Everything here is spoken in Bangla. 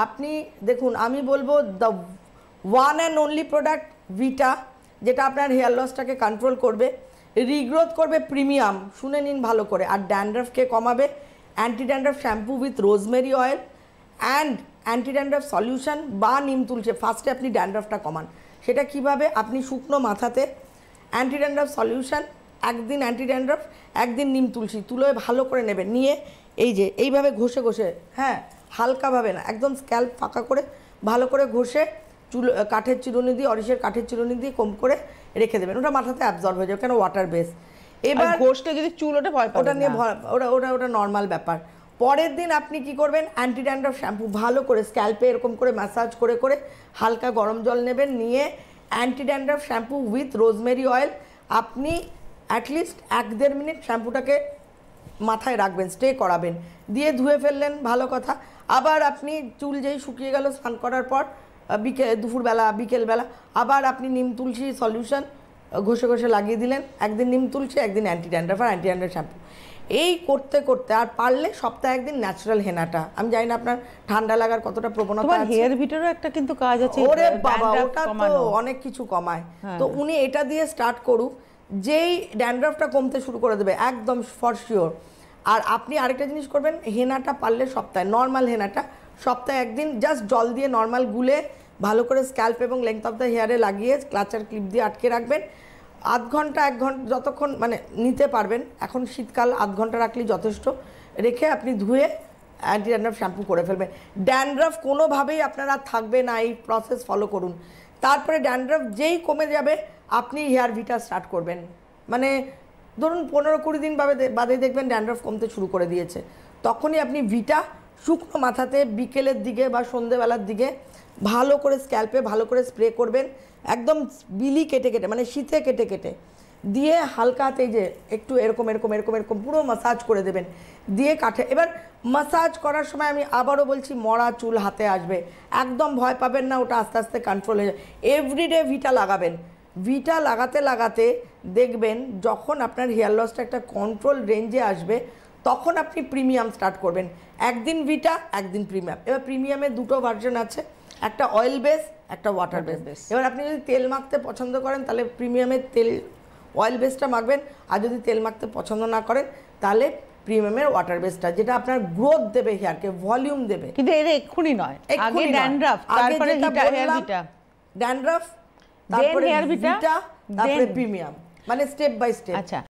আপনি দেখুন, আমি বলবো the one and only product Vita, যেটা আপনার হেয়ার লসটাকে কন্ট্রোল করবে, রিগ্রোথ করবে প্রিমিয়াম, শুনে নিন ভালো করে, আর ড্যান্ড্রাফকে কমাবে। Anti dandruff shampoo with rosemary oil and anti dandruff solution বা নিম তুলসী। ফার্স্টে আপনি ড্যান্ড্রাফটা কমান। সেটা কিভাবে? আপনি শুকনো মাথাতে অ্যান্টি ড্যান্ড্রাফ সলিউশন, একদিন অ্যান্টি ড্যান্ড্রাফ, একদিন নিম তুলসী তুলে ভালো করে নেবেন। নিয়ে এই যে এইভাবে ঘষে ঘষে, হ্যাঁ হালকাভাবে না, একদম স্ক্যাল্প ফাঁকা করে ভালো করে ঘষে চুল কাঠের চিরুনি দিয়ে, অরিশের কাঠের চিরুনি দিয়ে কম করে রেখে দেবেন। ওটা মাথাতে অ্যাবজর্ব হয়ে যাবে, কেন ওয়াটার বেস। এবার ঘষলে যদি চুল ওঠে ভয় পাবেন ওটা নিয়ে না। ওটা ওটা ওটা নর্মাল ব্যাপার। পরের দিন আপনি কি করবেন? অ্যান্টি ড্যান্ড্রাফ শ্যাম্পু ভালো করে স্ক্যাল্পে এরকম করে ম্যাসাজ করে করে হালকা গরম জল নেবেন, নিয়ে anti dandruff shampoo with rosemary oil আপনি অ্যাটলিস্ট 1-1.5 মিনিট শ্যাম্পুটাকে মাথায় রাখবেন, স্টে করাবেন, দিয়ে ধুয়ে ফেললেন, ভালো কথা। আবার আপনি চুল যেই শুকিয়ে গেল স্নান করার পর, দুপুরবেলা বিকেলবেলা আবার আপনি নিম তুলসী সলিউশন ঘষে ঘষে লাগিয়ে দিলেন, একদিন নিম তুলসী, একদিন অ্যান্টি ড্যান্ড্রাফ আর অ্যান্টি ড্যান্ড্রাফ শ্যাম্পু। এই করতে করতে, আর পারলে সপ্তাহে একদিন ন্যাচারাল হেনাটা, আমি জানি না আপনার ঠান্ডা লাগার কতটা প্রবণতা আছে। হেয়ার ভিটারও একটা কিন্তু কাজ আছে। ওরে বাবা, ওটা তো অনেক কিছু কমায়। তো উনি এটা দিয়ে স্টার্ট করুক, যেই ড্যান্ড্রাফটা কমতে শুরু করে দেবে একদম ফর শিওর। আর আপনি আরেকটা জিনিস করবেন, হেনাটা পারলে সপ্তাহে, নর্মাল হেনাটা সপ্তাহে একদিন জাস্ট জল দিয়ে নর্মাল গুলে ভালো করে স্ক্যাল্প এবং লেংথ অফ দ্য হেয়ারে লাগিয়ে ক্লাচার ক্লিপ দিয়ে আটকে রাখবেন। আধ ঘন্টা 1 ঘন্টা যতক্ষণ মানে নিতে পারবেন, এখন শীতকাল 1/2 ঘন্টা রাখলেই যথেষ্ট, রেখে আপনি ধুয়ে অ্যান্টি ড্যান্ড্রাফ শ্যাম্পু করে ফেলবেন। ড্যান্ড্রাফ কোনোভাবেই আপনারা থাকবে না, এই প্রসেস ফলো করুন। তারপরে ড্যান্ড্রাফ যেই কমে যাবে আপনি হেয়ার ভিটা স্টার্ট করবেন, মানে ধরুন 15-20 দিন বাদে দেখবেন ড্যান্ড্রাফ কমতে শুরু করে দিয়েছে, তখনই আপনি ভিটা শুকনো মাথাতে বিকেলের দিকে বা সন্ধ্যেবেলার দিকে ভালো করে স্ক্যাল্পে ভালো করে স্প্রে করবেন, একদম বিলি কেটে কেটে, মানে শীতে কেটে কেটে দিয়ে হালকা হাতে যে একটু এরকম এরকম এরকম এরকম পুরো মাসাজ করে দেবেন, দিয়ে কাঠে। এবার মাসাজ করার সময় আমি আবারও বলছি, মরা চুল হাতে আসবে, একদম ভয় পাবেন না, ওটা আস্তে আস্তে কন্ট্রোল হয়ে যায়। এভরিডে ভিটা লাগাবেন, ভিটা লাগাতে লাগাতে দেখবেন যখন আপনার হেয়ার লসটা একটা কন্ট্রোল রেঞ্জে আসবে, তখন আপনি প্রিমিয়াম স্টার্ট করবেন। একদিন ভিটা, একদিন প্রিমিয়াম। এবার প্রিমিয়ামের 2টো ভার্সন আছে, একটা অয়েল বেস, একটা ওয়াটার বেস। এবার আপনি যদি তেল মাখতে পছন্দ করেন তাহলে প্রিমিয়ামের তেল অয়েল বেসটা মাখবেন, আর যদি তেল মাখতে পছন্দ না করেন তাহলে প্রিমিয়ামের ওয়াটার বেসটা, যেটা আপনার গ্রোথ দেবে, হেয়ারকে ভলিউম দেবে। কিন্তু এর এক্ষুনি নয়, আগে ড্যান্ড্রাফ, তারপরে হেয়ার ভিটা, ড্যান্ড্রাফ, তারপরে হেয়ার ভিটা, তারপরে প্রিমিয়াম, মানে স্টেপ বাই স্টেপ। আচ্ছা।